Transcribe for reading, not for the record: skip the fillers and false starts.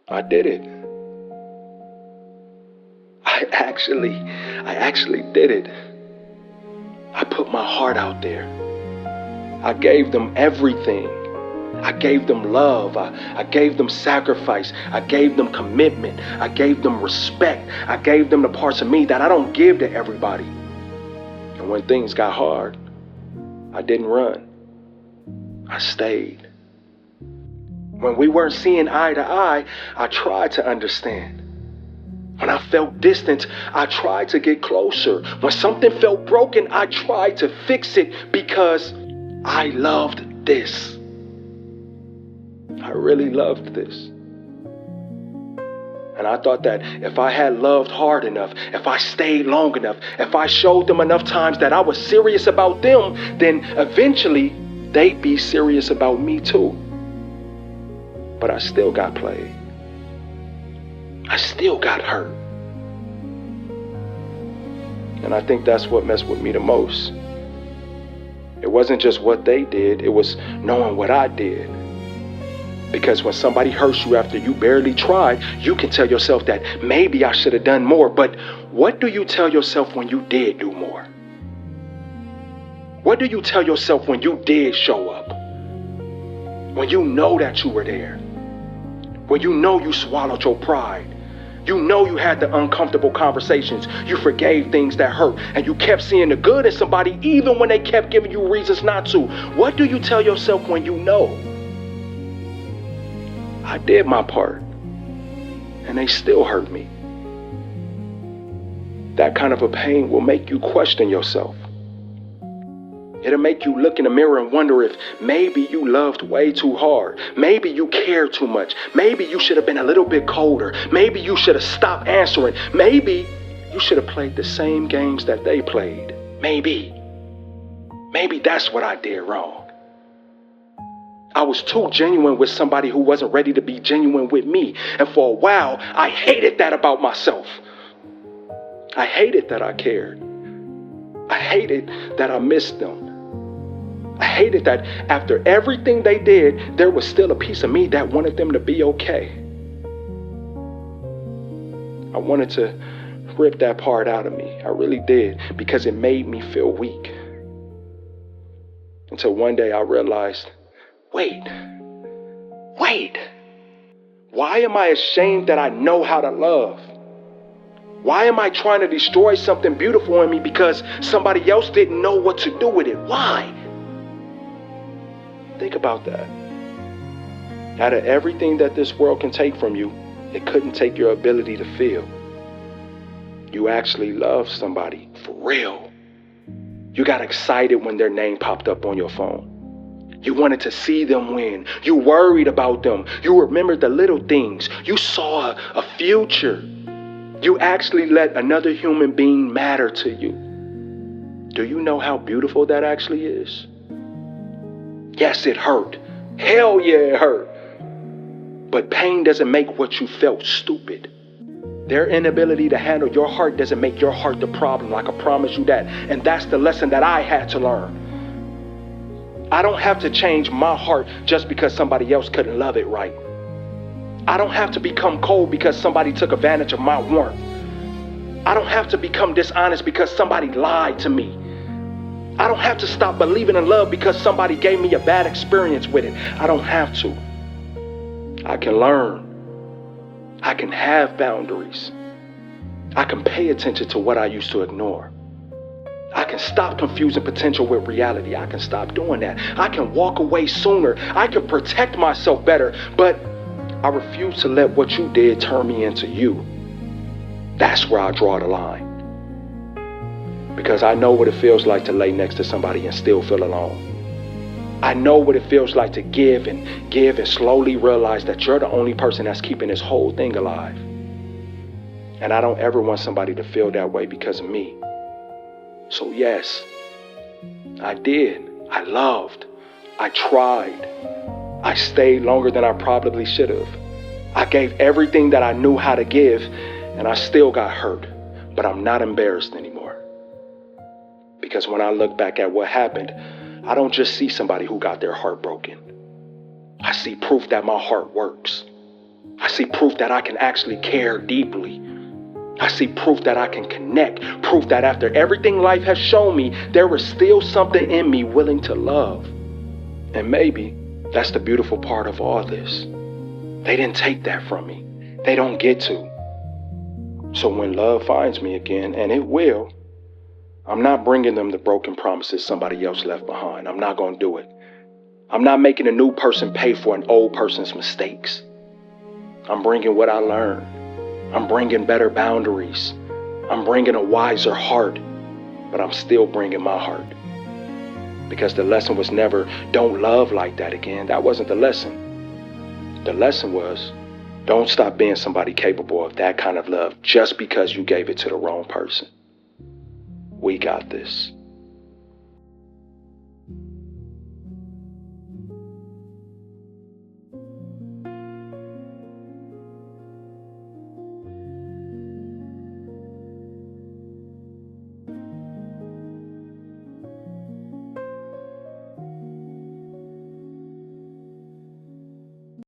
I did it. I actually did it. I put my heart out there. I gave them everything. I gave them love. I gave them sacrifice. I gave them commitment. I gave them respect. I gave them the parts of me that I don't give to everybody. And when things got hard, I didn't run. I stayed. When we weren't seeing eye to eye, I tried to understand. When I felt distant, I tried to get closer. When something felt broken, I tried to fix it because I loved this. I really loved this. And I thought that if I had loved hard enough, if I stayed long enough, if I showed them enough times that I was serious about them, then eventually they'd be serious about me too. But I still got played. I still got hurt. And I think that's what messed with me the most. It wasn't just what they did, it was knowing what I did. Because when somebody hurts you after you barely tried, you can tell yourself that maybe I should have done more. But what do you tell yourself when you did do more? What do you tell yourself when you did show up? When you know that you were there? When you know you swallowed your pride? You know you had the uncomfortable conversations. You forgave things that hurt. And you kept seeing the good in somebody even when they kept giving you reasons not to. What do you tell yourself when you know? I did my part. And they still hurt me. That kind of a pain will make you question yourself. It'll make you look in the mirror and wonder if maybe you loved way too hard. Maybe you cared too much. Maybe you should have been a little bit colder. Maybe you should have stopped answering. Maybe you should have played the same games that they played. Maybe that's what I did wrong. I was too genuine with somebody who wasn't ready to be genuine with me. And for a while, I hated that about myself. I hated that I cared. I hated that I missed them. I hated that after everything they did, there was still a piece of me that wanted them to be okay. I wanted to rip that part out of me. I really did, because it made me feel weak. Until one day I realized, wait. Why am I ashamed that I know how to love? Why am I trying to destroy something beautiful in me because somebody else didn't know what to do with it? Why? Think about that. Out of everything that this world can take from you, it couldn't take your ability to feel. You actually loved somebody for real. You got excited when their name popped up on your phone. You wanted to see them win. You worried about them. You remembered the little things. You saw a future. You actually let another human being matter to you. Do you know how beautiful that actually is? Yes, it hurt. Hell yeah, it hurt. But pain doesn't make what you felt stupid. Their inability to handle your heart doesn't make your heart the problem. I can promise you that. And that's the lesson that I had to learn. I don't have to change my heart just because somebody else couldn't love it right. I don't have to become cold because somebody took advantage of my warmth. I don't have to become dishonest because somebody lied to me. I don't have to stop believing in love because somebody gave me a bad experience with it. I don't have to. I can learn. I can have boundaries. I can pay attention to what I used to ignore. I can stop confusing potential with reality. I can stop doing that. I can walk away sooner. I can protect myself better. But I refuse to let what you did turn me into you. That's where I draw the line. Because I know what it feels like to lay next to somebody and still feel alone. I know what it feels like to give and slowly realize that you're the only person that's keeping this whole thing alive. And I don't ever want somebody to feel that way because of me. So yes, I did. I loved. I tried. I stayed longer than I probably should have. I gave everything that I knew how to give, and I still got hurt. But I'm not embarrassed anymore. Because when I look back at what happened, I don't just see somebody who got their heart broken. I see proof that my heart works. I see proof that I can actually care deeply. I see proof that I can connect, proof that after everything life has shown me, there is still something in me willing to love. And maybe that's the beautiful part of all this. They didn't take that from me. They don't get to. So when love finds me again, and it will, I'm not bringing them the broken promises somebody else left behind. I'm not going to do it. I'm not making a new person pay for an old person's mistakes. I'm bringing what I learned. I'm bringing better boundaries. I'm bringing a wiser heart, but I'm still bringing my heart. Because the lesson was never, don't love like that again. That wasn't the lesson. The lesson was, don't stop being somebody capable of that kind of love just because you gave it to the wrong person. We got this.